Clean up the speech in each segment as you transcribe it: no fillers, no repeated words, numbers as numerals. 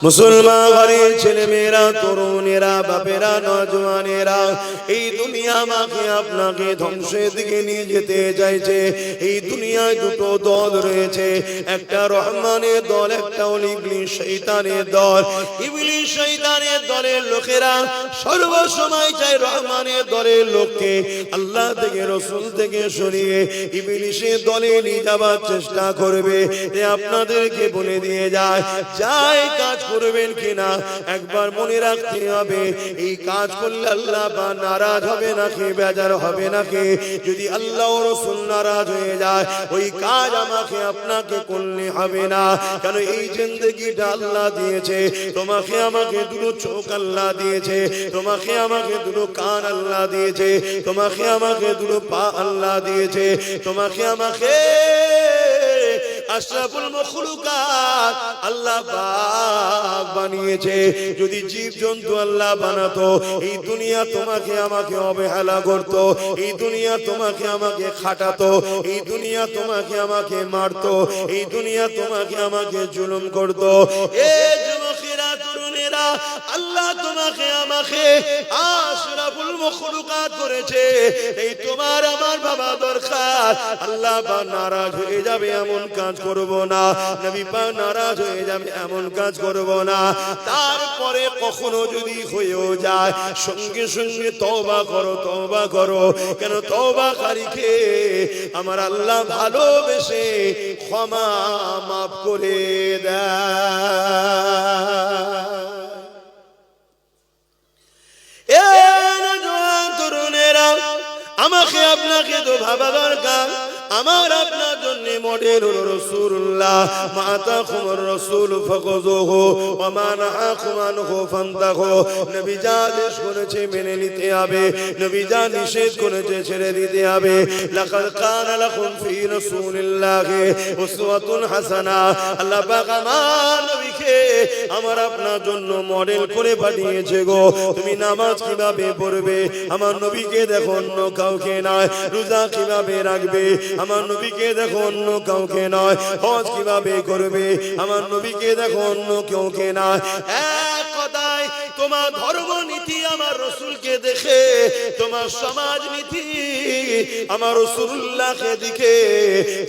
মুসলমান ঘরের ছেলে মেয়েরা, তরুণেরা, বাপেরা, নওজওয়ানেরা, এই দুনিয়া আমাকে আপনাকে ধ্বংসের দিকে নিয়ে যেতে চাইছে। এই দুনিয়ায় দুটো দল রয়েছে, একটা রহমানের দল, একটা ইবলিস শয়তানের দল। ইবলিস শয়তানের দলের লোকেরা সর্বসময় চায় রহমানের দলের লোককে আল্লাহ থেকে, রাসূল থেকে সরিয়ে ইবলিসের দলে নিয়ে যাবার চেষ্টা করবে। আপনাদেরকে বলে দিয়ে যায়, যাই কাজ করবেন কিনা একবার মনে রাখতে হবে, এই কাজ করলে আল্লাহ বা নারাজ হবে নাকি, বেজার হবে নাকি। যদি আল্লাহ ও রাসূল নারাজ হয়ে যায়, ওই কাজ আমাকে আপনাকে করলে হবে না। কারণ এই জিন্দেগিটা আল্লাহ দিয়েছে, তোমাকে আমাকে দুটো চোখ আল্লাহ দিয়েছে, তোমাকে আমাকে দুটো কান আল্লাহ দিয়েছে, তোমাকে আমাকে দুটো পা আল্লাহ দিয়েছে, তোমাকে আমাকে আশরাফুল মাখলুকাত আল্লাহ পাক বানিয়েছে। যদি জীব জন্তু আল্লাহ বানাতো, এই দুনিয়া তোমাকে আমাকে অবহেলা করত, এই দুনিয়া তোমাকে আমাকে খাটাতো, এই দুনিয়া তোমাকে আমাকে মারতো, এই দুনিয়া তোমাকে আমাকে জুলুম করত। এ যুবকেরা, তরুণেরা, আল্লাহ তোমাকে আমাকে আশরাফুল মাখলুকাত করেছে। এই তোমার আমার বাবা দরকার, আল্লাহ বা নারাজ হয়ে যাবে এমন কাজ করব না, নবী পাক নারাজ হয়ে যাবে এমন কাজ করব না। তারপরে কখনো যদি হয়েও যায়, সঙ্গে সঙ্গে তওবা করো, তওবা করো। কেন তওবাকারীকে আমার আল্লাহ ভালোবেসে ক্ষমা মাফ করে দেয়। তরুণেরা, আমাকে আপনাকে তো ভাবা দরকার, আমার আপনার জন্য মডেল হলো রাসূলুল্লাহ। মা আতাকুমুর রাসূল ফাখুযুহু ওয়া মা নাহাকুম আনহু ফান্তাহু। নবী যা আদেশ করেছে মেনে নিতে হবে, নবী যা নিষেধ করেছে ছেড়ে দিতে হবে। লাকাদ কানা লাকুম ফি রাসূলিল্লাহি উসওয়াতুন হাসানা। আল্লাহ পাক আমার নবীকে আমার আপনার জন্য মডেল করে পাঠিয়েছে গো। তুমি নামাজ কিভাবে পড়বে আমার নবীকে দেখো, অন্য কাউকে নয়। রোজা কিভাবে রাখবে আমার নবীকে দেখো, অন্য কাউকে নয়। হজ কিভাবে করবে আমার নবীকে দেখো, অন্য কাউকে নয়। এক কথায় তোমার ধর্মনীতি আমার রাসূলকে দেখে, তোমার সমাজ নীতি আমার রাসূলুল্লাহকে দেখে,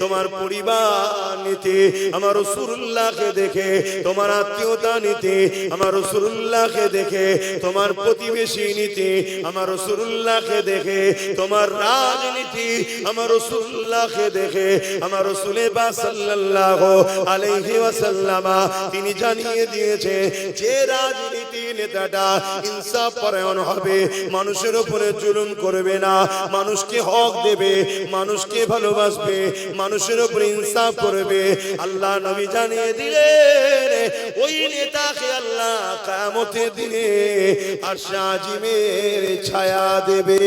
তোমার পরিবার নীতি আমার রাসূলুল্লাহকে দেখে, তোমার আত্মীয়তা নীতি আমার রাসূলুল্লাহকে দেখে, তোমার প্রতিবেশী নীতি আমার রাসূলুল্লাহকে দেখে, তোমার রাজনীতি আমার রাসূলুল্লাহকে দেখে। আমার রাসূল পাক সাল্লাল্লাহু আলাইহি ওয়াসাল্লাম তিনি জানিয়ে দিয়েছে, যে রাজনীতি নেতাটা ইনসাফ পরায়ণ হবে, মানুষের উপরে জুলুম করবে না, মানুষকে হক দেবে, মানুষকে ভালোবাসবে, মানুষের উপরে ইনসাফ করবে, আল্লাহ নবী জানিয়ে দিলেন ওই নেতাকে আল্লাহ কিয়ামতের দিনে আরশে আজিমের ছায়া দেবে।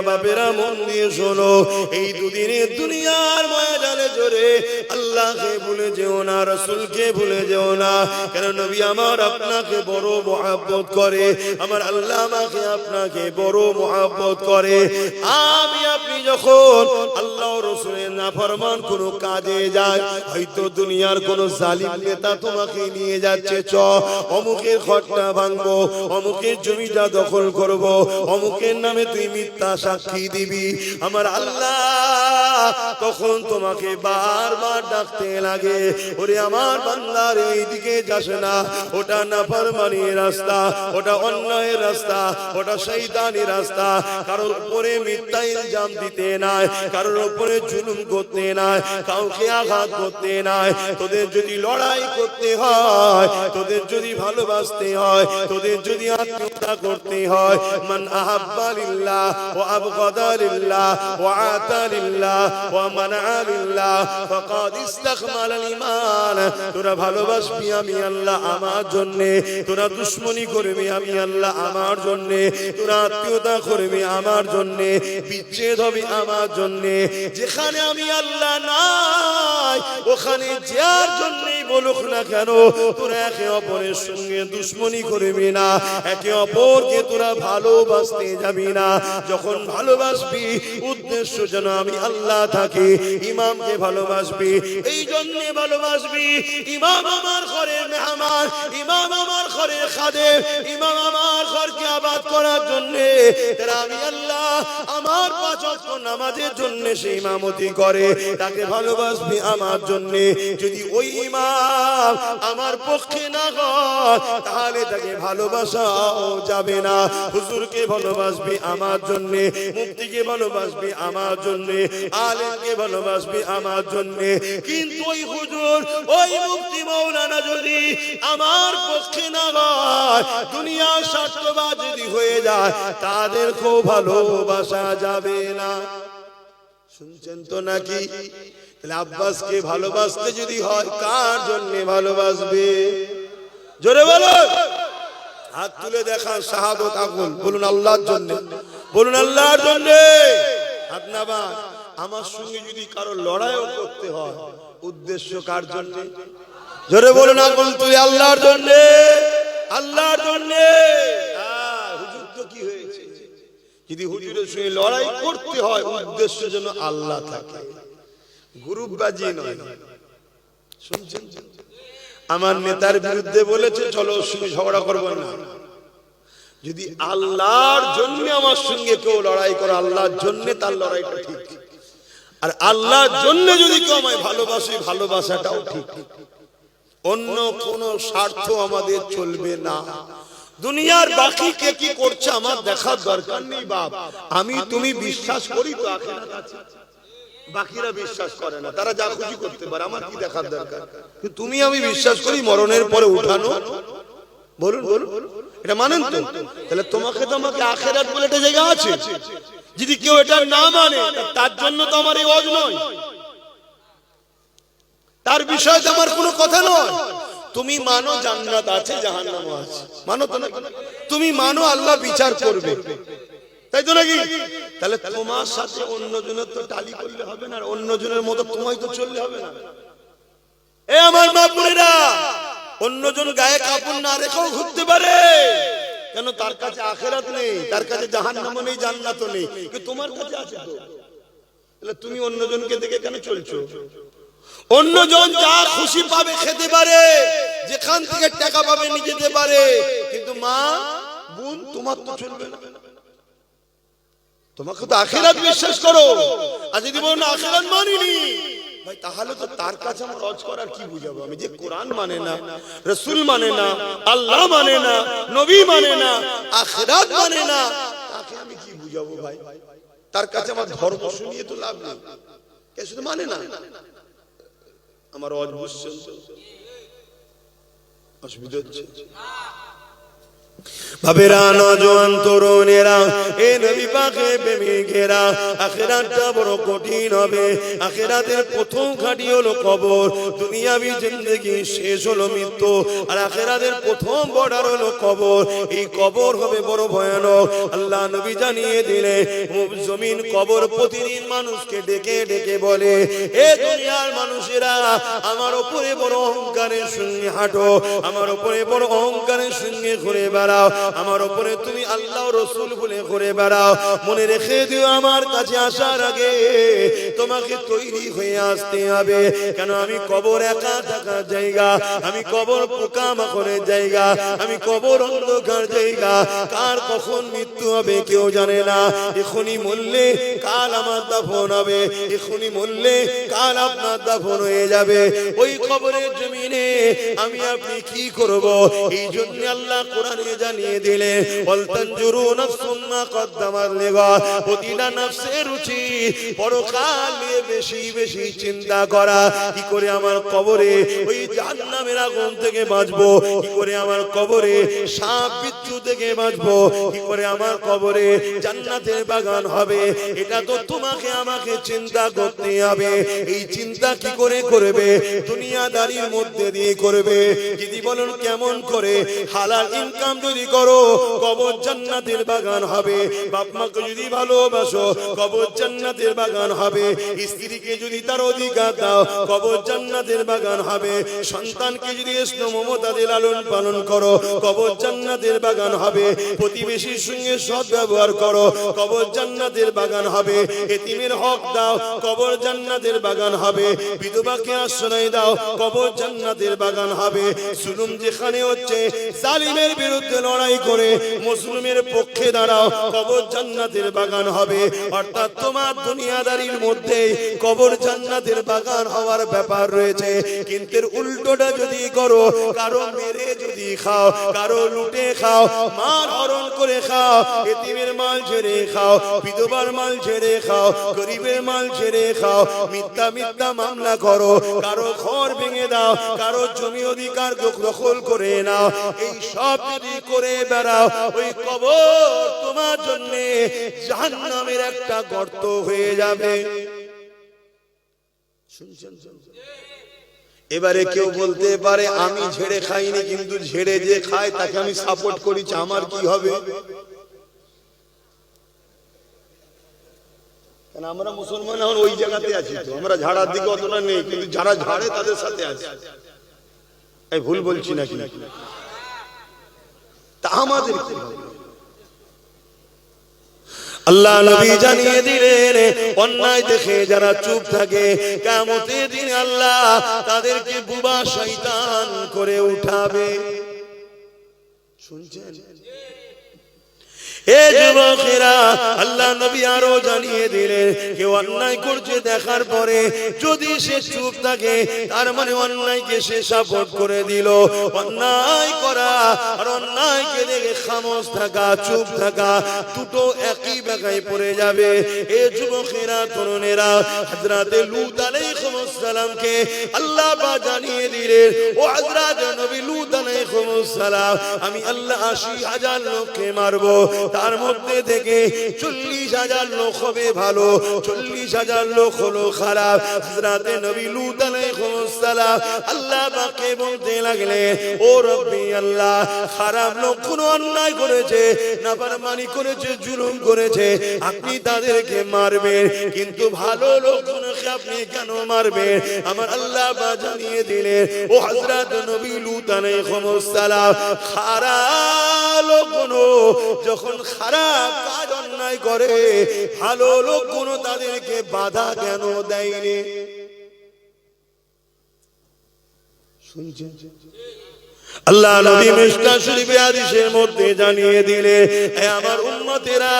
বাপেরা মন দিয়ে শোনো, এই দুদিনের দুনিয়ার ময়দানে জোরে আল্লাহকে ভুলে যেও না, রাসূলকে ভুলে যেও না। কেন নবী আমার আপনাকে বড় মহব্বত করে, আমার আল্লাহ আমাকে আপনাকে বড় মহব্বত করে। আমি আপনি যখন আল্লাহ ও রাসূলের নাফরমান কোনো কাজে যায়, হয়তো দুনিয়ার কোনো জালিম নেতা তোমাকে নিয়ে যাচ্ছে, চ অমুকের ঘরটা ভাঙবো, অমুকের জমিটা দখল করব, অমুকের নামে তুই মিথ্যা সাক্ষী দিবি। আমার আল্লাহ তখন তোমাকে বারবার ডাকতে লাগে, ওরে আমার বান্দার এইদিকে যাস না, ওটা নাফরমানির রাস্তা, ওটা অন্যায়ের রাস্তা, ওটা শয়তানি রাস্তা। কারোর উপরে মিথ্যা ইলজাম দিতে নাই, কারোর উপরে জুলুম করতে নাই, কাউকে আঘাত করতে নাই। তোদের যদি লড়াই করতে হয়, তোদের যদি ভালোবাসতে হয়, তোদের যদি আত্মীয়তা করতে হয়, মান আহাব্বা লিল্লাহ ওয়া আবগাদা লিল্লাহ ওয়া আতা লিল্লাহ ওয়া মানআ লিল্লাহ ফাকাদ ইসতাকমালাল ঈমান। তোরা ভালোবাসবি আমি আল্লাহ আমার জন্য, তোরা দুশমনি করবি আমি আল্লাহ আমার জন্য, তোরা আত্মীয়তা করবি আমার জন্য, বিচ্ছেদ হবে আমার জন্য, যেখানে আমি আল্লাহ নাই ওখানে যার জন্যই বলুক না কেন তোরা একে অপরের সঙ্গে দুশ্মনী করবি না, একে অপরকে তোরা ভালোবাসতে যাবি না। যখন ভালোবাসবি উদ্দেশ্য যেন আমি আল্লাহ থাকি। ইমামকে ভালোবাসবি এই জন্যে ভালোবাসবি, ইমাম আমার ঘরের মেহমান, ইমাম আমার ঘরের খাদেম, ইমাম আমার ঘরকে আবাদ করার জন্যে। তারা আমি আল্লাহ আমার 5 ওয়াক্ত নামাজের জন্য সে ইমামতি করে, তাকে ভালোবাসবি আমার জন্যে। যদি ওই ইমাম আমার পক্ষে না হয় তাহলে তাকে ভালোবাসাও যাবে না। হুজুরকে ভালোবাসবি আমার জন্যে, মুফতিকে ভালোবাসবি আমার জন্যে, আলেমকে ভালোবাসবি আমার জন্যে। কিন্তু ওই হুজুর ওই মুফতি মাওলানা যদি আমার পক্ষে না হয়, দুনিয়ার স্বার্থবাদ যদি হয়ে যায়, তাদেরকেও ভালোবাসা যাবে না। শুনছেন তো নাকি? তাহলে আব্বাসকে ভালোবাসতে যদি হয় কার জন্য ভালোবাসবে? জোরে বলো, হাত তুলে দেখান, শাহাদত আগুন বলুন আল্লাহর জন্য, বলুন আল্লাহর জন্য। হাত নাবা। আমার সঙ্গে যদি কারো লড়াইও করতে হয়, উদ্দেশ্য কার জন্য? জোরে বলুন আগুন তুলে আল্লাহর জন্য, আল্লাহর জন্য। হুজুর তো কি হয়েছে, যদি হুজুরের সঙ্গে লড়াই করতে হয় উদ্দেশ্য যেন আল্লাহ থাকে, গ্রুপবাজি নয়। শুনছেন? আমার নেতার বিরুদ্ধে বলেছে চলো ওর সঙ্গে ঝগড়া করবো না। যদি আল্লাহর জন্য আমার সঙ্গে কেউ লড়াই করে, আল্লাহর জন্য তার লড়াইটা ঠিক। আর আল্লাহর জন্য যদি কেউ আমায় ভালোবাসে, ভালোবাসাটাও ঠিক। অন্য কোন স্বার্থ আমাদের চলবে না। দুনিয়ার বাকি কে কি করছে আমার দেখার দরকার নেই বাপ। আমি তুমি বিশ্বাস করি তো আখিরাত আছে, বাকিরা বিশ্বাস করে না, তারা যা খুশি করতে পারে, আমার কি দেখার দরকার? কিন্তু তুমি আমি বিশ্বাস করি মরণের পরে উঠানো। বলুন বলুন, এটা মানেন তো? তাহলে তোমাকে তো আমাকে আখিরাত বলে একটা জায়গা আছে। যদি কেউ এটা না মানে তার জন্য তো আমার এই ওয়াজ নয়, তার বিষয়ে তো আমার কোনো কথা নয়। তুমি মানো জান্নাত আছে, জাহান্নাম আছে, মানো তো না? তুমি মানো আল্লাহ বিচার করবে, তাই তো নাকি? তাহলে তোমার সাথে অন্যজনের তো টালি করলে হবে না, আর অন্যজনের মতো তোমায় তো চললে হবে না। এ আমার মা বোনেরা, অন্যজন গায়ে কাপড় না রেখেও ঘুরতে পারে, কেন? তার কাছে আখিরাত নেই, তার কাছে জাহান্নামও নেই, জান্নাতও নেই, কিন্তু তোমার কাছে আছে তো। তাহলে তুমি অন্যজনকে দেখে কেন চলছো? অন্যজন যা খুশি পাবে খেতে পারে, যেখান থেকে টাকা পাবে নিয়ে যেতে পারে, কিন্তু মা বোন তোমার তো চলবে না। তোমাকে তো আখিরাত বিশ্বাস করো, আর যদি বলো না আখিরাত মানিনি, ভাই তাহলে তো তার কাছে আমার হজ করার কি বুঝাবো? আমি যে কোরআন মানে না, রাসূল মানে না, আল্লাহ মানে না, নবী মানে না, আখিরাত মানে না, তাকে আমি কি বুঝাবো ভাই? তার কাছে আমার ধর্ম শুনিয়ে তো লাভ নেই, কে শুধু মানে না। আমার হজ বুঝছেন তো? অসুবিধা হচ্ছে? ভাবেরা, নওজোয়ান তরুণেরা, এ নবী পাকের প্রেমিকেরা, আখিরাতটা বড় কঠিন হবে। আখিরাতের প্রথম ঘাঁটি হলো কবর। দুনিয়াবি জিন্দেগি শেষ হলো মৃত্যু, আর আখিরাতের প্রথম বর্ডার হলো কবর। এই কবর হবে বড় ভয়ানক। আল্লাহ নবী জানিয়ে দিলে জমিন কবর প্রতিদিন মানুষকে ডেকে ডেকে বলে, এ দুনিয়ার মানুষেরা, আমার উপরে বড় অহংকারের সঙ্গে হাঁটো, আমার উপরে বড় অহংকারের সঙ্গে ঘুরে বেড়াও, আমার উপরে তুমি আল্লাহ রাসূল বলে ঘুরে বেড়াও। মনে রেখে দিও, আমার কাছে আসার আগে তোমাকে তৈরি হয়ে আসতে হবে। কেন? আমি কবর একা থাকার জায়গা, আমি কবর পোকামাকড়ের জায়গা, আমি কবর অন্ধকার জায়গা। কার কখন মৃত্যু হবে কেউ জানে না। এখনই মরলে কাল আমার দাফন হবে, এখনই মরলে কাল আপনার দাফন হয়ে যাবে। ওই কবরের জমিনে আমি আপনি কি করব? এই জন্য আল্লাহ কোরআনে জানিয়ে দিলে, ওয়াল তানজুরু নাফসুম মা কদ্দামাত লিগাদ, প্রতিটা নফসের উচিত পরকাল নিয়ে বেশি বেশি চিন্তা করা। কি করে আমার কবরে ওই জাহান্নামের জাহান্নামের আগুন থেকে বাঁচবো, কি করে আমার কবরে সাপ বিচ্ছু থেকে বাঁচবো, কি করে আমার কবরে জান্নাতের বাগান হবে, এটা তো তোমাকে আমাকে চিন্তা করতে হবে। এই চিন্তা কি করে করবে? দুনিয়াদারির মধ্যে দিয়ে করবে। যদি বলেন কেমন করে? হালাল ইনকাম যদি করো, কবর জান্নাতের বাগান হবে। বাপ মাকে যদি ভালোবাসো, কবর জান্নাতের বাগান হবে। স্ত্রীকে যদি তার অধিকার দাও, কবর জান্নাতের বাগান হবে। সন্তানকে যদি স্নেহ মমতা দিয়ে লালন পালন করো, কবর জান্নাতের বাগান হবে। প্রতিবেশীর সঙ্গে সৎ ব্যবহার করো, কবর জান্নাতের বাগান হবে। এতিমের হক দাও, কবর জান্নাতের বাগান হবে। বিধবাকে আশ্রয় দাও, কবর জান্নাতের বাগান হবে। জুলুম যেখানে হচ্ছে, জালিমের বিরুদ্ধে লড়াই করে মুসলিমের পক্ষে দাঁড়াও, কবর জান্নাতের বাগান হবে। অর্থাৎ তোমার দুনিয়াদারির মধ্যে কবর জান্নাতের বাগান হওয়ার ব্যাপার রয়েছে। কিন্তু উল্টোটা যদি করো, কারো মেরে যদি খাও, কারো লুটে খাও, মাল হরণ করে খাও, এতিমের মাল ছেড়ে খাও, বিধবার মাল ছেড়ে খাও, গরিবের মাল ছেড়ে খাও, মিথ্যা মিথ্যা মামলা করো, কারো ঘর ভেঙে দাও, কারো জমি অধিকার দখল করে নাও, এই সব যদি করে বেড়াও, ওই কবর তোমার জন্য জাহান্নামের একটা গর্ত হয়ে যাবে। শুনছেন? এবারে কেউ বলতে পারে আমি ঝেড়ে খাইনি, কিন্তু ঝেড়ে যে খায় তাকে আমি সাপোর্ট করেছি, আমার কি হবে? আমরা মুসলমান এখন ওই জায়গাতে আছি, তো আমরা ঝাড়ার দিকে অতটা নেই, কিন্তু যারা ঝাড়ে তাদের সাথে আছে। এই ভুল বলছি নাকি? তা আমাদের কি হবে? আল্লাহ নবী জানিয়ে দিলেন, অন্যায় দেখে যারা চুপ থাকে, কিয়ামতের দিন আল্লাহ তাদেরকে বুবা শয়তান করে উঠাবে। শুনছেন? এ যুবকেরা, আল্লাহ নবী আরো জানিয়ে দিলেন, কেউ অন্যায় করছে দেখার পরে যদি সে চুপ থাকে, তার মানে অন্যায়কে সে সাপোর্ট করে দিল। অন্যায় করা আর অন্যায়কে দেখে খামোশ থাকা, চুপ থাকা, দুটো একই জায়গায় পড়ে যাবে। এ যুবকেরা, তরুণেরা, হযরতে লূত আলাইহিস সালামকে আল্লাহ পাক জানিয়ে দিলেন, ও হযরত নবী লূত আলাইহিস সালাম, আমি আল্লাহ ৮০,০০০ লোককে মারবো, তার মধ্যে থেকে ৪০,০০০ লোক হবে ভালো, ৪০,০০০ লোক হলো খারাপ। হযরতে নবী লূত আলাইহিস সালাম আল্লাহ পাককে বলতে লাগলেন, ও রব্বি আল্লাহ, খারাপ লোক কোন অন্যায় করেছে, নাফরমানি করেছে, জুলুম করেছে, আপনি তাদেরকে মারবেন, কিন্তু ভালো লোকগুলোকে আপনি কেন মারবেন? আমার আল্লাহ পাক জানিয়ে দিলেন, ও হযরত নবী লূত আলাইহিস সালাম, খারাপ লোকগুলো যখন খারাপ কাজ অন্যায় করে, ভালো লোকগুলো তাদেরকে বাধা কেন দেয়নি? শুনছেন? আল্লাহ নবী মিশকাত শরীফের হাদিসের মধ্যে জানিয়ে দিলে, হে আমার উম্মতেরা,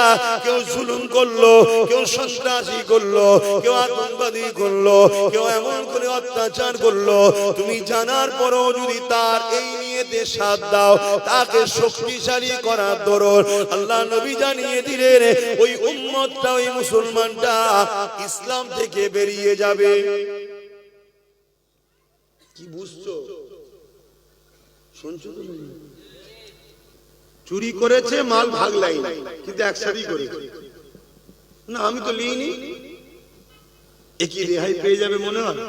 কেউ জুলুম করলো, কেউ সন্ত্রাসী করলো, কেউ আতঙ্কবাদী করলো, কেউ এমন করে অত্যাচার করলো, তুমি জানার পরেও যদি তার এই নিয়তে সাথ দাও, তাকে শক্তিশালী করার দরুন আল্লাহ নবী জানিয়ে দিলেন, ওই উম্মতটা, ওই মুসলমানটা ইসলাম থেকে বেরিয়ে যাবে। কি বুঝছো? শুনছো? চুরি করেছে, মাল ভাগ লাই, কিন্তু একসাথে করেছে না, আমি তো লিইনি, একই রেহাই পেয়ে যাবে মনে হয়?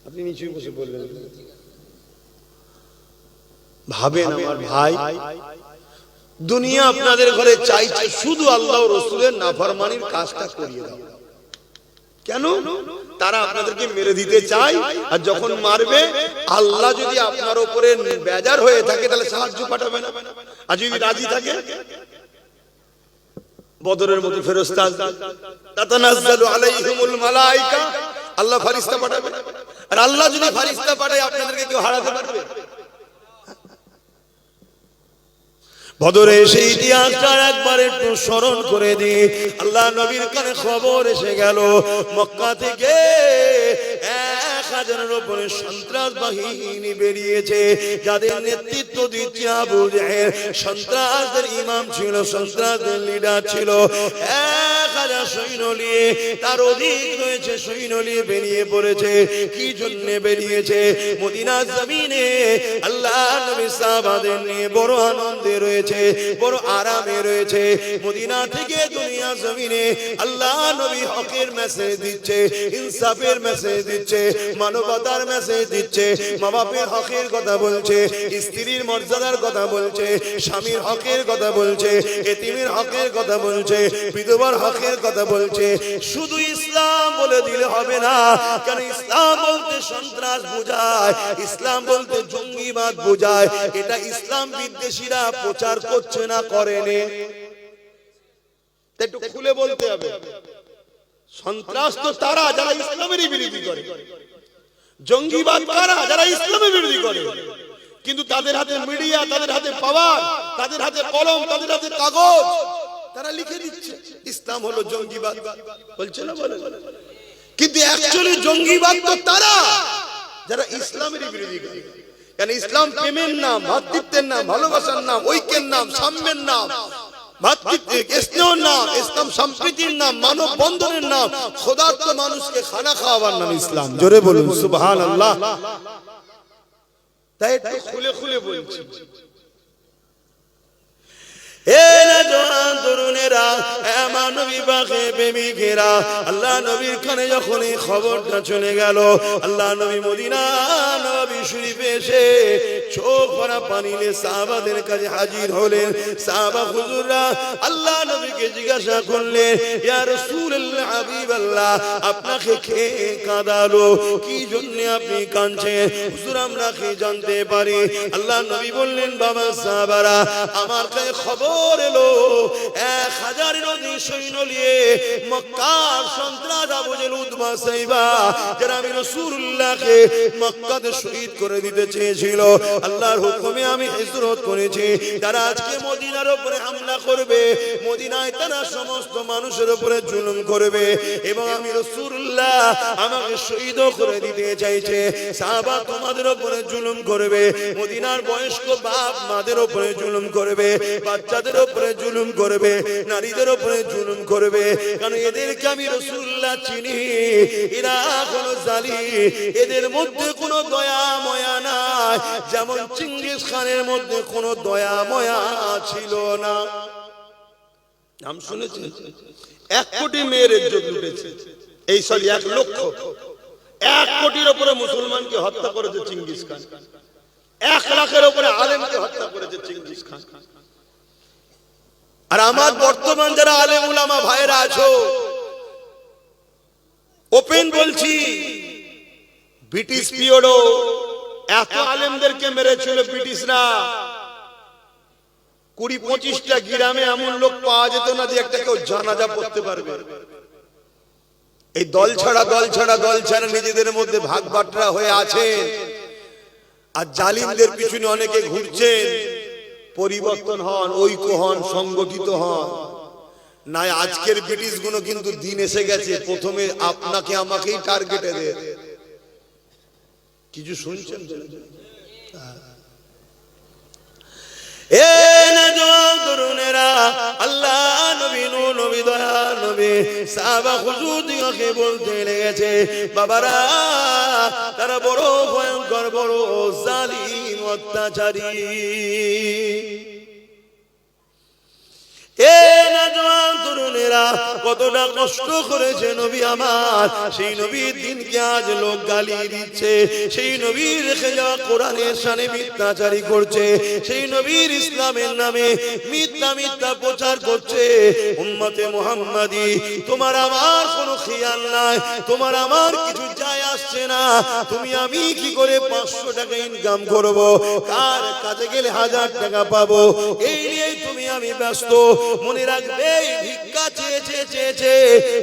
আপনি নিচে বসে বললেন, ভাবেন আমার ভাই, দুনিয়া আপনাদের ঘরে চাইছে শুধু আল্লাহ ও রাসূলের নাফরমানির কাজটা করিয়ে দাও। কেন? তারা আপনাদেরকে মেরে দিতে চায়, আর যখন মারবে, আল্লাহ যদি আপনার উপরে বেজার হয়ে থাকে, তাহলে সাহায্য পাঠাবে না, আর যদি রাজি থাকে, বদরের মতো ফেরেশতা, তাতানাজ্জালু আলাইহিমুল মালায়েকা, আল্লাহ ফেরেশতা পাঠাবে, আর আল্লাহ যদি ফেরেশতা পাঠায়, আপনাদেরকে কেউ হারাতে পারবে? বদরে সেই ইতিহাসটা একবার একটু স্মরণ করে দিই। আল্লাহ নবীর কানে খবর এসে গেল, মক্কা থেকে ১,০০০-এর উপরে সন্ত্রাস বাহিনী বেরিয়েছে, যাদের নেতৃত্ব নেতৃত্ব দিচ্ছে আবু জেহেল সন্ত্রাসদের ইমাম ছিল, সন্ত্রাসদের লিডার ছিল। 1000 সৈন্য নিয়ে, তার অধিক রয়েছে সৈন্য নিয়ে বেরিয়ে পড়েছে। কি জন্য বেরিয়েছে? মদিনার জমিনে আল্লাহ নবী সাহাবাদের নিয়ে বড় আনন্দে রয়েছে, বড় আরামে রয়েছে। মদিনা থেকে দুনিয়া জমিনে আল্লাহ নবী হকের মেসেজ দিচ্ছে, ইনসাফের মেসেজ দিচ্ছে, মানবতার মেসেজ দিচ্ছে, মা বাপের হকের কথা বলছে, স্ত্রীর মর্যাদার কথা বলছে, স্বামীর হকের কথা বলছে, এতিমের হকের কথা বলছে, বিধবার হকের কথা বলছে। শুধু ইসলাম বলে দিলে হবে না, কারণ ইসলাম বলতে সন্ত্রাস বোঝায়, ইসলাম বলতে জঙ্গিবাদ বোঝায়। এটা ইসলাম বিদ্বেষীরা প্রচার করছে না, করেনি। একটু খুলে বলতে হবে। সন্ত্রাস তো তারা যারা ইসলামেরই বিরোধী করে, জঙ্গিবাদ কারা? যারা ইসলামের বিরোধী করে। কিন্তু তাদের হাতে মিডিয়া, তাদের হাতে পাওয়ার, তাদের হাতে কলম, তাদের হাতে কাগজ, তারা লিখে দিচ্ছে ইসলাম হলো জঙ্গিবাদ, বলছে না? বলে। কিন্তু অ্যাকচুয়ালি জঙ্গিবাদ তো তারা যারা ইসলামের বিরোধী করে। কারণ ইসলাম প্রেমের নাম, ভ্রাতৃত্বের নাম, ভালোবাসার নাম, ঐক্যের নাম, সাম্যের নাম, স্নেহের নাম, ইসলাম সম্প্রীতির নাম, মানব বন্ধনের নাম, খোদার্থ মানুষকে খানা খাওয়াবার নাম ইসলাম। জোরে বলুন সুবহানাল্লাহ। তাই একটু খুলে খুলে বলছি। আল্লাহ নবীর কানে যখন এই খবরটা চলে গেল, আল্লাহ নবী মদিনা নবী শরীফে এসে চোখ ভরা পানি নিয়ে সাহাবাদের কাছে হাজির হলেন। সাহাবা হুজুররা আল্লাহ নবীকে জিজ্ঞাসা করলেন, ইয়া রাসূলুল্লাহ, হাবিবাল্লাহ, আপনাকে কে কাঁদালো? কি জন্য আপনি কাঁদছেন? হুজুর, আমরা কি জানতে পারি? আল্লাহ নবী বললেন, বাবা সাহাবারা, আমার কাছে খবর এলো 1000-এর অধিক সৈন্য নিয়ে মক্কার সন্ত্রাস আবু জেহেল, উতবা, সাইবা, যারা আমি রাসূলুল্লাহকে মক্কাতে শহীদ করে দিতে চেয়েছিল, আল্লাহর হুকুমে আমি হিজরত করেছি। তারা আজকে মদিনার উপরে হামলা করবে, মদিনায় তারা সমস্ত মানুষের উপরে জুলুম করবে, এবং আমি রাসূলুল্লাহ আমাকে শহীদ করে দিতে চাইছে। সাহাবা তোমাদের উপরে জুলুম করবে, মদিনার বয়স্ক বাপ মাদের উপরে জুলুম করবে, বাচ্চাদের উপরে জুলুম করবে, নারীদের উপরে জুলুম করবে। কারণ এদেরকে আমি রাসূলুল্লাহ চিনি, এরা হলো জালিম, এদের মধ্যে কোনো দয়া ময়া নাই, যেমন চিঙ্গিস খানের মধ্যে কোনো দয়া ময়া ছিল না। নাম শুনেছেন? 1 কোটি মেয়ের ইজ্জত লুটেছে, এই সরি 1 লক্ষ, 1 কোটির উপরে মুসলমানকে হত্যা করেছে চিঙ্গিস খান, 1 লাখের উপরে আলেমকে হত্যা করেছে চিঙ্গিস খান। আর আমার বর্তমান যারা আলেম উলামা ভাইরা আছো, ওপেন বলছি, ব্রিটিশ পিরিয়ডও এত আলেমদেরকে মেরেছিল ব্রিটিশরা। 20-25টা গ্রামে এমন লোক পাওয়া যেত না যে একটা কেউ জানাজা পড়তে পারবে। এই দল ছাড়া নিজেদের মধ্যে ভাগ বাটরা হয়ে আছে, আর জালিমদের পিছনে অনেকে ঘুরছেন। পরিবর্তন হন, ঐক্য হন, সংগঠিত হন। না, আজকের ব্রিটিশ গুলো কিন্তু দিন এসে গেছে, প্রথমে আপনাকে আমাকেই টার্গেটে দেয়। কিছু শুনছেন? আল্লাহ নবী, নবী, দয়া নবী, সাহাবা হুজুরকে বলতে লেগেছে, বাবারা, তারা বড় ভয়ঙ্কর, বড় জালিম, অত্যাচারী। কতটা কষ্ট করেছে নবী আমার, সেই নবীর দিনকে আজ লোক গালি দিচ্ছে, সেই নবীর রেখে যাওয়া কোরআনের শানে মিথ্যাচারী করছে, সেই নবীর ইসলামের নামে মিথ্যা প্রচার করছে। উম্মতে মুহাম্মাদি, তোমার আমার কোনো খেয়াল নাই, তোমার আমার কিছু যায় আসছে না। তুমি আমি কি করে 500 টাকা ইনকাম করব, কার কাছে গেলে 1000 টাকা পাবো, এই নিয়েই তুমি আমি ব্যস্ত। মনে রাখবে, ভিক্ষা চেয়েছে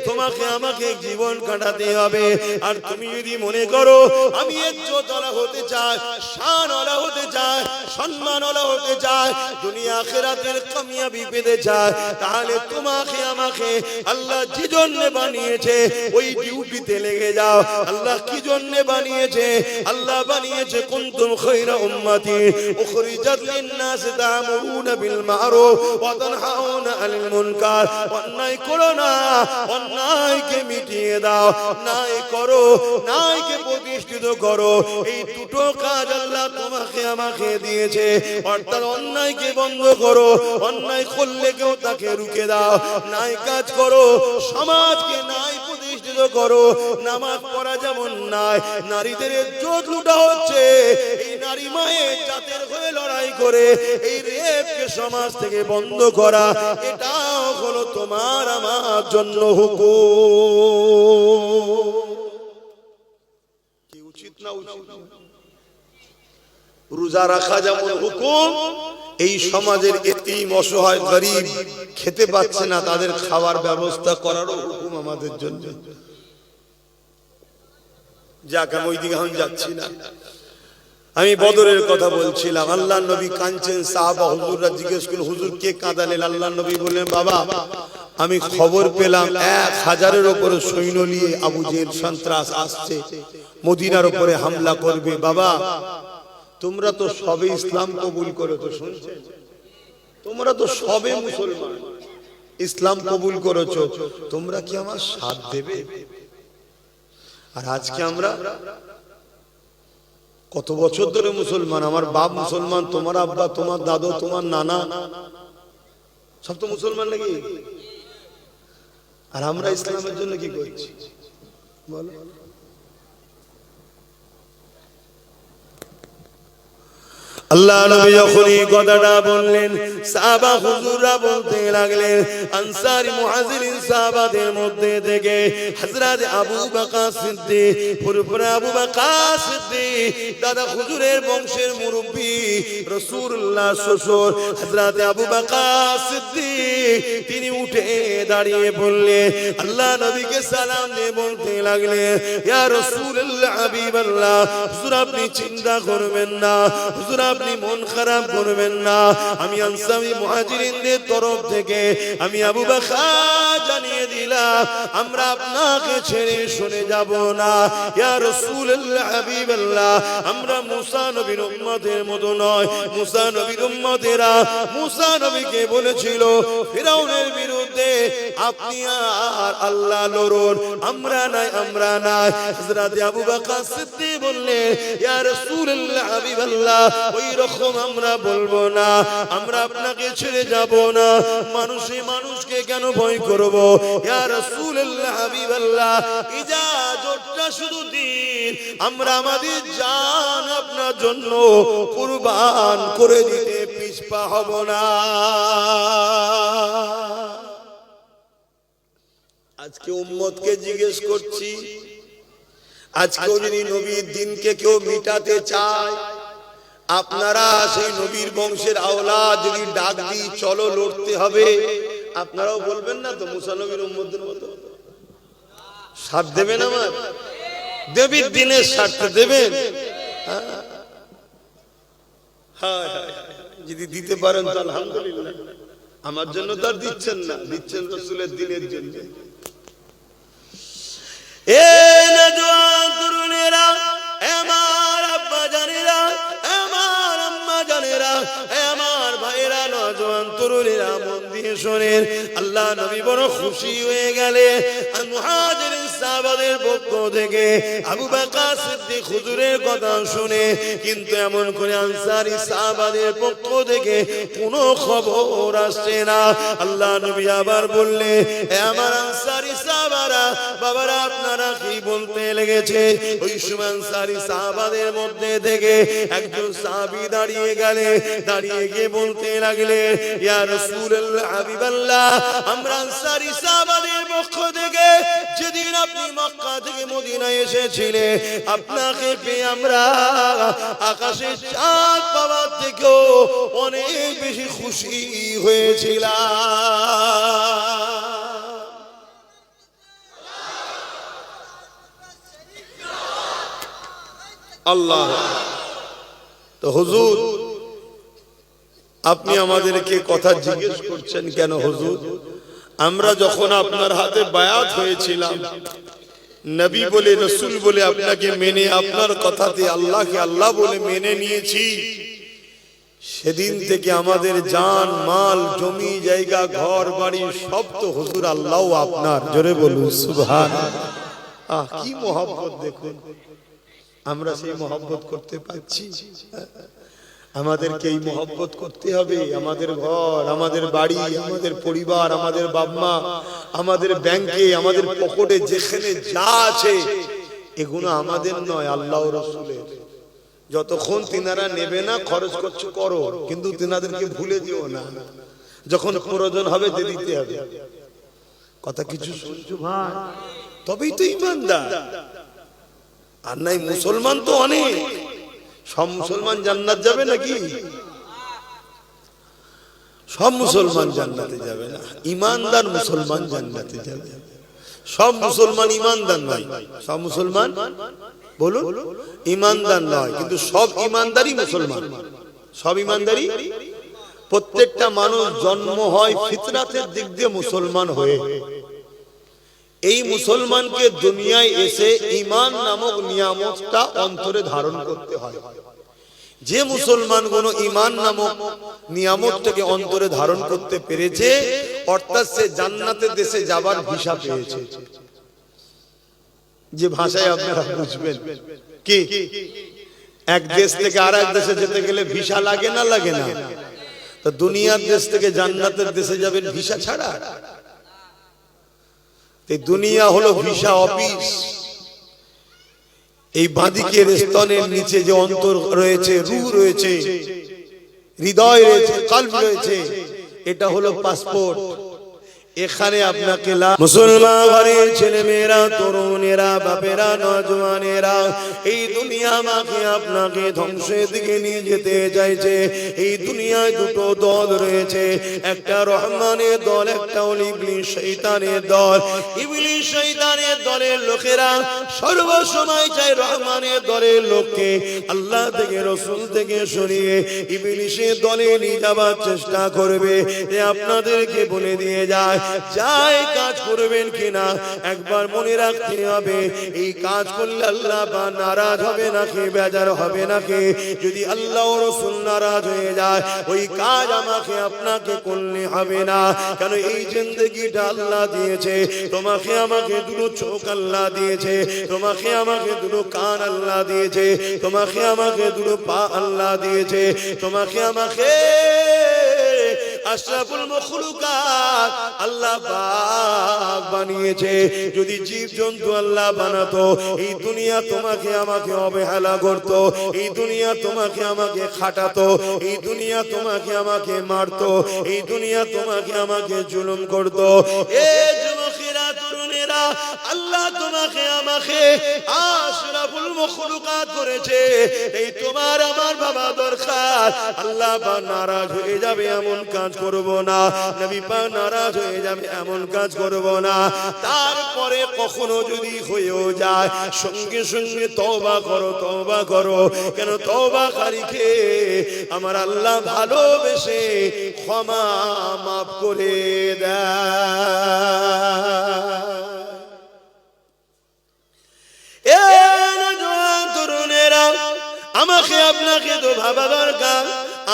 তোমাকে আমাকে জীবন কাটাতে হবে। আর তুমি যদি মনে করো আমি ইজ্জতওয়ালা হতে চাই, শানওয়ালা হতে চাই, সম্মানওয়ালা হতে চাই, দুনিয়া আখিরাতের কামিয়াবি পেতে চায় তাহলে তোমাকে আমাকে আল্লাহ যে জন্য বানিয়েছে ওই ডিউটিতে লেগে যাও। আল্লাহ কি জন্য বানিয়েছে? আল্লাহ বানিয়েছে কুনতুম খায়রা উম্মতি উখরিজাত লিন-নাস তা'মুরুনা বিল মা'রুফ ওয়া তানহাউনা আনিল মুনকার। অন্যায় করো না, অন্যায়কে মিটিয়ে দাও, ন্যায় করো, ন্যায়কে প্রতিষ্ঠিত করো। এই দুটো কাজ আল্লাহ তোমাকে আমাকে দিয়েছে। অর্থাৎ অন্যায়কে বন্ধ করো, অন্যায় করলে কেউ তাকে রুখে দাও, ন্যায় কাজ করো, সমাজকে ন্যায় প্রতিষ্ঠিত করো। নামাজ পড়া যেমন নাই, নারীদের ইজ্জত লুটা হচ্ছে, এই নারী মায়ের জাতের হয়ে লড়াই করে এই রেপকে সমাজ থেকে বন্ধ করা, এটাও হলো তোমার আমার জন্য হুকুম। কি উচিত না উচিত? রোজা রাখা যেমন হুকুম, এই সমাজের এতিম অসহায় গরিব খেতে পাচ্ছে না, তাদের খাবার ব্যবস্থা করারও হুকুম আমাদের জন্য। যাক, আমি ওই দিকে এখন যাচ্ছি না। আমি বদরের কথা বলছিলাম। আল্লাহ নবী কাঁদছেন, সাহাবা হুজুররা জিজ্ঞেস করলেন, হুজুর কে কাঁদালেন? আল্লাহ নবী বললেন, বাবা আমি খবর পেলাম 1000-এর উপরে সৈন্য নিয়ে আবু জেহেল সন্ত্রাস আসছে, মদিনার উপরে হামলা করবে। বাবা তোমরা তো সবে ইসলাম কবুল করেছো, শুনছেন? তোমরা তো সবে মুসলমান, ইসলাম কবুল করেছো, তোমরা কি আমার সাথ দেবে? আর আজকে আমরা কত বছর ধরে মুসলমান, আমার বাপ মুসলমান, তোমার আব্বা, তোমার দাদু, তোমার নানা সব তো মুসলমান নাকি? আর আমরা ইসলামের জন্য কি করছি বলো? আল্লাহ নবী যখন এই কথাটা বললেন, সাহাবা হুজুররা বলতে লাগলেন, আনসারী মুহাজিরিন সাহাবাদের মধ্যে থেকে হযরত আবু বকর সিদ্দিক, পুরপুরা আবু বকর সিদ্দিক, দাদা হুজুরের বংশের মুরব্বি, রাসূলুল্লাহ শ্বশুর হযরত আবু বকর সিদ্দিক, তিনি উঠে দাঁড়িয়ে বললেন, আল্লাহ নবীকে সালাম দিয়ে বলতে লাগলেন, ইয়া রাসূলুল্লাহ হাবিবাল্লাহ, হুজুর আপনি চিন্তা করবেন না, হুজুর আপনি মন খারাপ করবেন না, আমি আনসারী মুহাজিরিনদের তরফ থেকে আমি আবু বকর জানিয়ে দিলাম, আমরা আপনাকে ছেড়ে শুনে যাব না। ইয়া রাসূলুল্লাহ হাবিবাল্লাহ, আমরা মুসা নবীর উম্মতের মতো নয়। মুসা নবীর উম্মতেরা মুসা নবীকে বলেছিল ফিরাউনের বিরুদ্ধে, আপনি আর আল্লাহ লড়ুন, আমরা নাই, আমরা নাই। হযরত আবু বকর সিদ্দিক বললেন, ইয়া রাসূলুল্লাহ হাবিবাল্লাহ, ওই রকম আমরা বলবো না, আমরা আপনাকে ছেড়ে যাব না। মানুষে মানুষকে কেন ভয় করব? ইয়া রাসূলুল্লাহ হাবিবাল্লাহ, ইজাজতটা শুধু দিন, আমরা আমাদের জান আপনার জন্য কুরবান করে দিতে পিছপা হব না। আজকে উম্মতকে জিজ্ঞেস করছি, আজকেও যদি নবীর দিনকে কেউ মিটাতে চায়, আপনারা সেই নবীর বংশের আওলাদ যদি ডাক দিই চলো লড়তে হবে, আপনারাও বলবেন না তো মুসা নবীর উম্মতদের মতো? সাথ দেবেন আমার? দেবীর দিনের স্বার্থে দেবেন? হ্যাঁ, যদি দিতে পারেন তো আলহামদুলিল্লাহ। আমার জন্য তো আর দিচ্ছেন না, দিচ্ছেন রাসূলের দিনের জন্য। এ নওজোয়ান তরুণেরা, আমার আব্বা জানেরা, আমার আম্মা জানেরা, আমার ভাইরা, নওজোয়ান তরুণেরা মন দিয়ে শোনেন। আল্লাহ নবী বড় খুশি হয়ে গেলেন। মুহাজিরিন সাহাবাদের পক্ষ থেকে আবু বকর সিদ্দিক হুজুরের কথা শুনে, কিন্তু এমন করে আনসারী সাহাবাদের পক্ষ থেকে কোনো খবর আসছে না। আল্লাহ নবী আবার বললেন, আমার আনসারী সাহাবারা, বাবারা আপনারা কি বলতে লেগেছে? ওই সময় আনসারী সাহাবাদের মধ্যে থেকে একজন সাহাবী দাঁড়িয়ে গেলেন, দাঁড়িয়ে গিয়ে বলতে লাগলেন, ইয়া রাসূলুল্লাহ হাবিবাল্লাহ, আমরা আনসারী সাহাবাদের পক্ষ থেকে যেদিন আপনি মক্কা থেকে মদিনায় এসেছিলেন, আপনাকে পেয়ে আমরা আকাশে চাঁদ পাওয়ার থেকেও অনেক বেশি খুশি হয়েছিলাম। আল্লাহ তো হুজুর আপনি আমাদেরকে কথা জিজ্ঞেস করছেন কেন হুজুর? আমরা যখন আপনার হাতে বায়াত হয়েছিলাম, নবী বলে রসুল বলে আপনাকে মেনে, আপনার কথাতে আল্লাহকে আল্লাহ বলে মেনে নিয়েছি, সেদিন থেকে আমাদের জান মাল জমি জায়গা ঘর বাড়ি সব তো হুজুর আল্লাহ আপনার। জোরে বলুন সুবহানাল্লাহ। কি মহব্বত দেখুন, আমরা সেই মহব্বত করতে পারছি? আমাদেরকে এই মহব্বত করতে হবে। আমাদের ঘর, আমাদের বাড়ি, আমাদের পরিবার, আমাদের বাপ মা, আমাদের ব্যাংকে, আমাদের পকেটে যেখানে যা আছে এগুলো আমাদের নয়, আল্লাহ রাসূলের। যতক্ষণ তিনারা নেবে না খরচ করছো করো, কিন্তু তিনাদেরকে ভুলে দিও না। যখন প্রয়োজন হবে দিয়ে দিতে হবে। কথা কিছু শুনছো ভাই? তবেই তো ইমানদার। আর নাই মুসলমান তো অনেক। সব মুসলমান জান্নাত যাবে নাকি? সব মুসলমান জান্নাতে যাবে না, ইমানদার মুসলমান জান্নাতে যাবে। সব মুসলমান ইমানদার নয়, সব মুসলমান বলুন ইমানদার নয়, কিন্তু সব ইমানদারই মুসলমান। সব ইমানদারই। প্রত্যেকটা মানুষ জন্ম হয় ফিতরাতের দিক দিয়ে মুসলমান হয়ে। এই মুসলমানকে দুনিয়ায় এসে ঈমান নামক নিয়ামতটা অন্তরে ধারণ করতে হয়। যে মুসলমান কোন ঈমান নামক নিয়ামতটাকে অন্তরে ধারণ করতে পেরেছে, অর্থাৎ সে জান্নাতের দেশে যাবার ভিসা পেয়েছে। যে ভাষায় আপনারা বুঝবেন কি, এক দেশ থেকে আরেক দেশে যেতে গেলে ভিসা লাগে না লাগে না? তো দুনিয়ার দেশ থেকে জান্নাতের দেশে যাবেন ভিসা ছাড়া? এই দুনিয়া হলো ভিসা অফিস। এই বাঁদিকের স্তনের নিচে যে অন্তর রয়েছে, রূহ রয়েছে, হৃদয় রয়েছে, কলব রয়েছে, এটা হলো পাসপোর্ট। এখানে আপনাকে মুসলমান ঘরের ছেলে মেয়েরা, তরুণেরা, বাপেরা, নওজওয়ানেরা এই দুনিয়া মাকে আপনাকে ধ্বংসের দিকে নিয়ে যেতে চাইছে। এই দুনিয়ায় দুটো দল রয়েছে, একটা রহমানের দল, একটা হলো ইবলিস শয়তানের দল। ইবলিস শয়তানের দলের লোকেরা সর্বসময় চায় রহমানের দলের লোককে আল্লাহ থেকে রাসূল থেকে সরিয়ে ইবলিসের দলে নিয়ে যাবার চেষ্টা করবে। আপনাদেরকে বলে দিয়ে যায়, যাই কাজ করবেন কিনা একবার মনে রাখতে হবে, এই কাজ করলে আল্লাহ বা নারাজ হবে নাকি, বেজার হবে নাকি? যদি আল্লাহ ও রাসূল নারাজ হয়ে যায়, ওই কাজ আমাকে আপনাকে করলে হবে না। কারণ এই জিন্দেগিটা আল্লাহ দিয়েছে, তোমাকে আমাকে দুটো চোখ আল্লাহ দিয়েছে, তোমাকে আমাকে দুটো কান আল্লাহ দিয়েছে, তোমাকে আমাকে দুটো পা আল্লাহ দিয়েছে, তোমাকে আমাকে আশরাফুল মাখলুকাত আল্লাহ পাক বানিয়েছে। যদি জীবজন্তু আল্লাহ বানাতো, এই দুনিয়া তোমাকে আমাকে অবহেলা করত, এই দুনিয়া তোমাকে আমাকে খাটাতো, এই দুনিয়া তোমাকে আমাকে মারতো, এই দুনিয়া তোমাকে আমাকে জুলুম করত। এ যুবকেরা, তরুণেরা, আল্লাহ তোমাকে আমাকে আশরাফুল মাখলুকাত করেছে। এই তোমার আমার বাবা দরকার। আল্লাহ পাক নারাজ হয়ে যাবে এমন কাজ করব না, নবী পাক নারাজ হয়ে যাবে এমন কাজ করব না। তারপরে কখনো যদি হয়েও যায়, সঙ্গে সঙ্গে তওবা করো, তওবা করো। কেন তওবাকারীকে আমার আল্লাহ ভালোবেসে ক্ষমা মাফ করে দেয়। তরুণেরা, আমাকে আপনাকে তো ভাবা দরকার।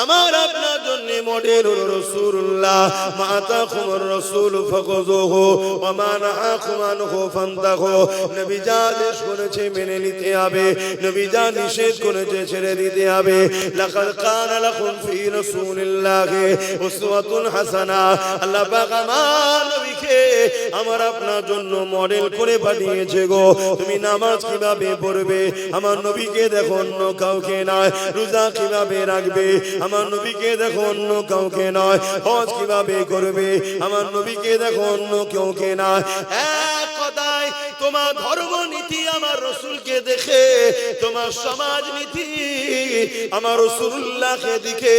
আমার আপনার জন্য মডেল হলো রাসূলুল্লাহ। মা আতাকুমুর রাসূল ফাখুযুহু ওয়া মা নাহাকুম আনহু ফান্তাহু। নবী যা আদেশ করেছে মেনে নিতে হবে, নবী যা নিষেধ করেছে ছেড়ে দিতে হবে। লাকাদ কানা লাকুম ফি রাসূলিল্লাহি উসওয়াতুন হাসানা। আল্লাহ পাক আমার নবীকে আমার আপনার জন্য মডেল করে পাঠিয়েছে গো। তুমি নামাজ কিভাবে পড়বে আমার নবীকে দেখো, অন্য কাউকে নয়। রোজা কিভাবে রাখবে আমার নবীকে দেখো, অন্য কাউকে নয়। হজ কিভাবে করবে আমার নবীকে দেখো, অন্য কাউকে নয়। এক কথায় তোমার ধর্ম নীতি আমার রাসূলকে দেখে তোমার সমাজনীতি আমার রাসূলুল্লাহকে দেখে,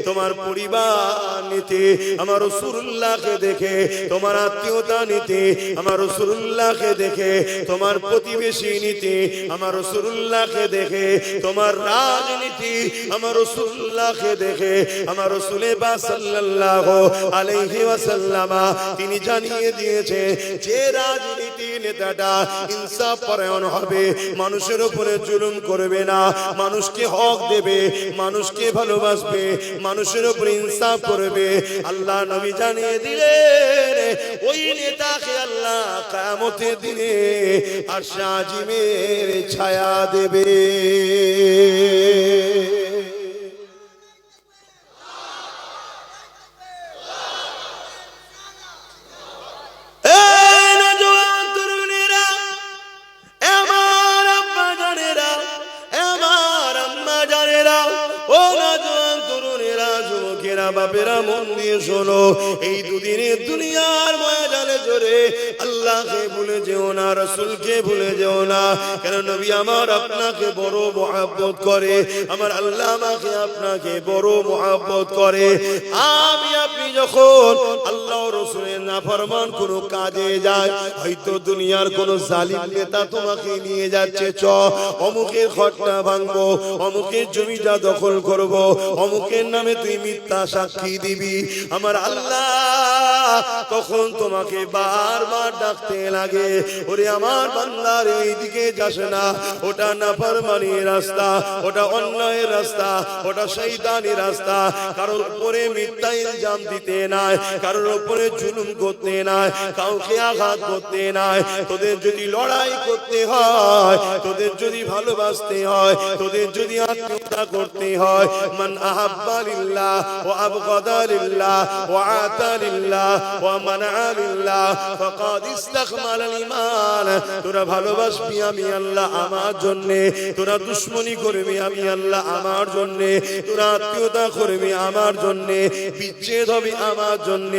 তোমার পরিবার নীতি আমার রাসূলুল্লাহকে দেখে, তোমার আত্মীয়তা নীতি আমার রাসূলুল্লাহকে দেখে, তোমার প্রতিবেশী নীতি আমার রাসূলুল্লাহকে দেখে, তোমার রাজনীতি আমার রাসূলুল্লাহকে দেখে, আমার রাসূল সাল্লাল্লাহু আলাইহি ওয়াসাল্লাম তিনি জানিয়ে দিয়েছে যে রাজনীতি নেতাটা ইনসাফ পরায়ণ হবে, মানুষের উপরে জুলুম করবে না, মানুষকে হক দেবে, মানুষকে ভালোবাসবে, মানুষের উপরে ইনসাফ করবে, আল্লাহ নবী জানিয়ে দিলেন ওই নেতাকে আল্লাহ কিয়ামতের দিনে আরশে আজিমের ছায়া দেবে। বাপেরা মন দিয়ে শোনো, এই দুদিনের দুনিয়ার ময়দানে জোরে আল্লাহকে ভুলে যেও না, রাসূলকে ভুলে যেও না। কেন নবী আমার আপনাকে বড় মহব্বত করে, আমার আল্লাহ আমাকে আপনাকে বড় মহব্বত করে। আমি আপনি যখন আল্লাহ রাসূলের নাফরমান কোনো কাজে যায়, হয়তো দুনিয়ার কোনো জালিম নেতা তোমাকে নিয়ে যাচ্ছে, চ অমুকের ঘরটা ভাঙবো, অমুকের জমিটা দখল করব, অমুকের নামে তুই মিথ্যা সাক্ষী দিবি, আমার আল্লাহ তখন তোমাকে বারবার ডাকতে লাগে, ওরে আমার বান্দার এইদিকে যাস না, ওটা নাফরমানির রাস্তা, ওটা অন্যায়ের রাস্তা, ওটা শয়তানি রাস্তা, কারোর উপরে মিথ্যা ইলজাম দিতে নাই, কারোর উপরে জুলুম করতে নাই, কাউকে আঘাত করতে নাই। তোদের যদি লড়াই করতে হয়, তোদের যদি ভালোবাসতে হয়, তোদের যদি আত্মীয়তা করতে হয়, মান আহাব্বা লিল্লাহ ওয়া আবগাদা লিল্লাহ ওয়া আতা লিল্লাহ ওয়া মানআ লিল্লাহ ফাকাদ ইসতাকমালাল ঈমান। তোরা ভালোবাসবি আমি আল্লাহ আমার জন্য, তোরা দুশমনি করবি আমি আল্লাহ আমার জন্য, তোরা আত্মীয়তা করবি আমার জন্য, বিচ্ছেদ হবে আমার জন্য।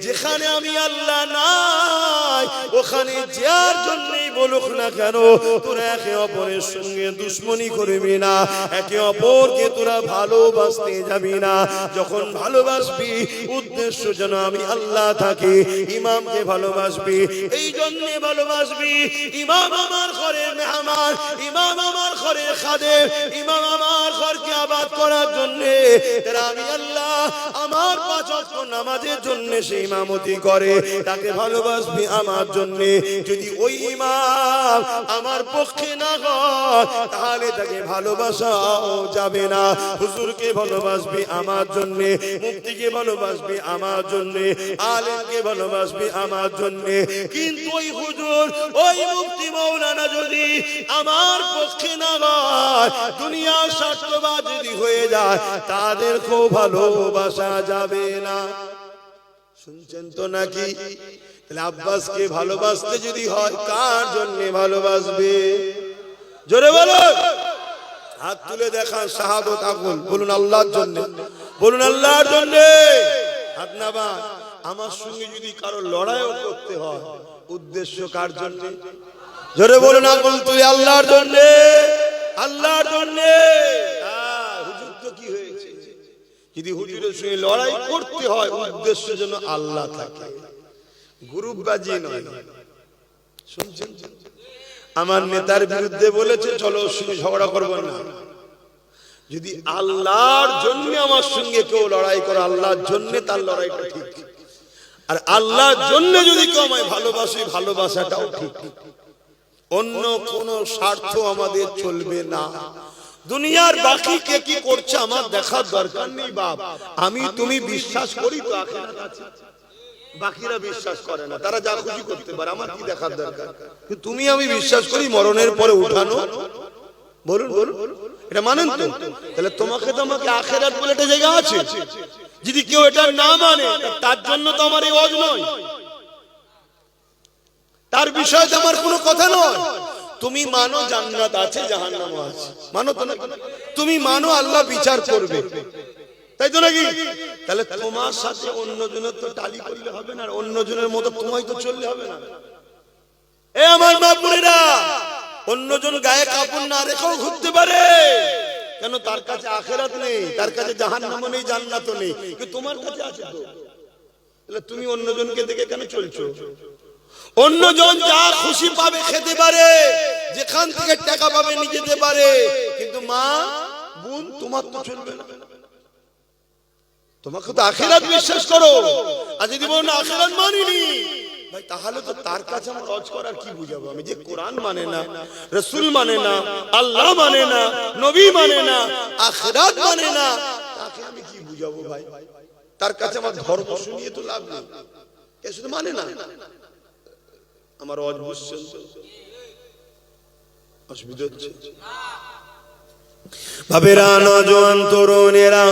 যেখানে আমি আল্লাহ নাই ওখানে যার জন্যই বলুক না কেন, তোরা একে অপরের সঙ্গে দুশমনি করবি না, একে অপরকে তোরা ভালোবাসতে যাবি না। যখন ভালোবাসবি উদ্দেশ্য যেন আমি আল্লাহ থাকি, ইমামকে ভালোবাসবি এই জন্য ভালোবাসবি, ইমাম আমার ঘরের মেহমান, ইমাম আমার ঘরের খাদেম, ইমাম আমার ঘরকে আবাদ করার জন্য আমি আল্লাহ আমার 5 ওয়াক্ত নামাজের জন্য সে ইমামতি করে, তাকে ভালোবাসবি আমার জন্য। যদি ওই ইমাম আমার পক্ষে না হয় তাহলে তাকে ভালোবাসাও যাবে না। হুজুরকে ভালোবাসবি আমার জন্য, মুফতিকে ভালোবাসবি আমার জন্য, আলেমকে ভালোবাসবি আমার জন্য। কিন্তু ওই হুজুর ওই মুফতি মাওলানা যদি আমার পক্ষে না হয়, দুনিয়ার স্বার্থবাদ যদি হয়ে যায়, তাদেরকেও ভালোবাসা যাবে না। শুনছেন তো নাকি? তাহলে আব্বাসকে ভালোবাসতে যদি হয় কার জন্য ভালোবাসবে? জোরে বলো, হাত তুলে দেখান, শাহাদত আকুল, বলুন আল্লাহর জন্য, বলুন আল্লাহর জন্য। হাত নাবা। আমার সঙ্গে যদি কারো লড়াইও করতে হয়, উদ্দেশ্য কার জন্য? জোরে বলুন আকুল তুই, আল্লাহর জন্য, আল্লাহর জন্য। হুজুর তো কি হয়েছে, যদি হুজুরের সঙ্গে লড়াই করতে হয় উদ্দেশ্য যেন আল্লাহ থাকে, গ্রুপবাজি নয়। শুনছেন? আমার নেতার বিরুদ্ধে বলেছে চলো ওর সঙ্গে ঝগড়া করবো না, যদি আল্লাহর জন্য আমার সঙ্গে কেউ লড়াই করে, আল্লাহর জন্য তার লড়াইটা ঠিক, আর আল্লাহর জন্য যদি কেউ আমায় ভালোবাসে ভালোবাসাটাও ঠিক। অন্য কোন স্বার্থ আমাদের চলবে না। দুনিয়ার বাকি কে কি করছে আমার দেখার দরকার নেই বাপ। আমি তুমি বিশ্বাস করি তো আখিরাত আছে, বাকিরা বিশ্বাস করে না, তারা যা খুশি করতে পারে, আমার কি দেখার দরকার? কিন্তু তুমি আমি বিশ্বাস করি মরণের পরে উঠানো। বলুন বলুন, এটা মানেন তো? তাহলে তোমাকে তো আমাকে আখিরাত বলে একটা জায়গা আছে, যদি কেউ এটা না মানে তার জন্য তো আমার এই ওয়াজ নয়, তার বিষয়ে তো আমার কোনো কথা নয়। তুমি মানো জান্নাত আছে, জাহান্নাম আছে, মানো তো না? তুমি মানো আল্লাহ বিচার করবে, তাই তো নাকি? তাহলে তোমার সাথে অন্যজনের তো টালি করলে হবে না, অন্যজনের মতো তোমায় তো চললে হবে না। এ আমার মা বোনেরা, অন্যজন গায়ে কাপড় না রেখেও ঘুরতে পারে, কেন? তার কাছে আখিরাত নেই, তার কাছে জাহান্নাম নেই, জান্নাতও নেই, কিন্তু তোমার কাছে আছে তো। তাহলে তুমি অন্যজনকে দেখে কেন চলছো? অন্যজন যা খুশি পাবে খেতে পারে, যেখান থেকে টাকা পাবে নিয়ে যেতে পারে, কিন্তু মা বোন তোমার তো চলবে না। তোমাকে তো আখিরাত বিশ্বাস করো, আর যদি বলো না আখিরাত মানিনি, ভাই তাহলে তো তার কাছে আমার হজ করার কি বুঝাবো? আমি যে কোরআন মানে না, রাসূল মানে না, আল্লাহ মানে না, নবী মানে না, আখিরাত মানে না, তাকে আমি কি বুঝাবো ভাই? তার কাছে আমার ধর্ম শুনিয়ে তো লাভ নেই, কে শুধু মানে না। আমার হজ বুঝছেন তো? অসুবিধা হচ্ছে? বাবেরা, নওজোয়ান তরুণেরা,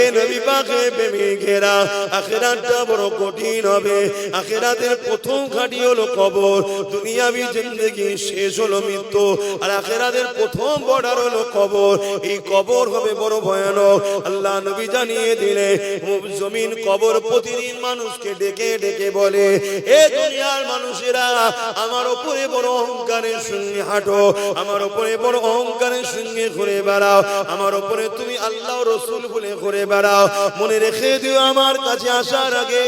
এ নবী পাকের প্রেমিকেরা, আখিরাতটা বড় কঠিন হবে। আখিরাতের প্রথম ঘাঁটি হলো কবর। দুনিয়াবি জিন্দেগি শেষ হলো মৃত্যু, আর আখিরাতের প্রথম বর্ডার হলো কবর। এই কবর হবে বড় ভয়ানক। আল্লাহ নবী জানিয়ে দিলে জমিন কবর প্রতিদিন মানুষকে ডেকে ডেকে বলে, এ দুনিয়ার মানুষেরা, আমার উপরে বড় অহংকারের সঙ্গে হাঁটো, আমার উপরে বড় অহংকারের সঙ্গে ঘুরে বেড়াও, আমার উপরে তুমি আল্লাহ রাসূল বলে ঘুরে বেড়াও। মনে রেখে দিও, আমার কাছে আসার আগে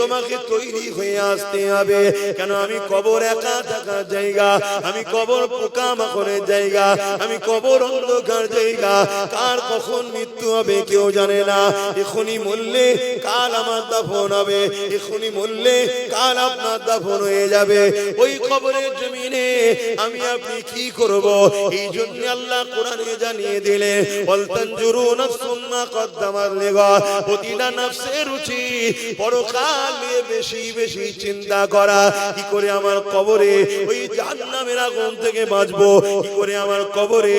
তোমাকে তৈরি হয়ে আসতে হবে, কেন আমি কবর একা থাকার জায়গা, আমি কবর পোকামাকড়ের জায়গা, আমি কবর অন্ধকার জায়গা। কার কখন মৃত্যু হবে কেউ জানে না। এখনই মরলে কাল আমার দাফন হবে, এখনই মরলে কাল আপনার দাফন হয়ে যাবে। ওই কবরের জমিনে আমি আপনি কি করব? এই জন্য আল্লাহ কোরআনে জানিয়ে দিলে, ওয়াল তানজুরু নাফসুম মা কদ্দামাত লিগাদ, প্রতিটা নফসের উচিত পরকাল নিয়ে বেশি বেশি চিন্তা করা। কি করে আমার কবরে ওই জাহান্নামের আগুন থেকে বাঁচবো, কি করে আমার কবরে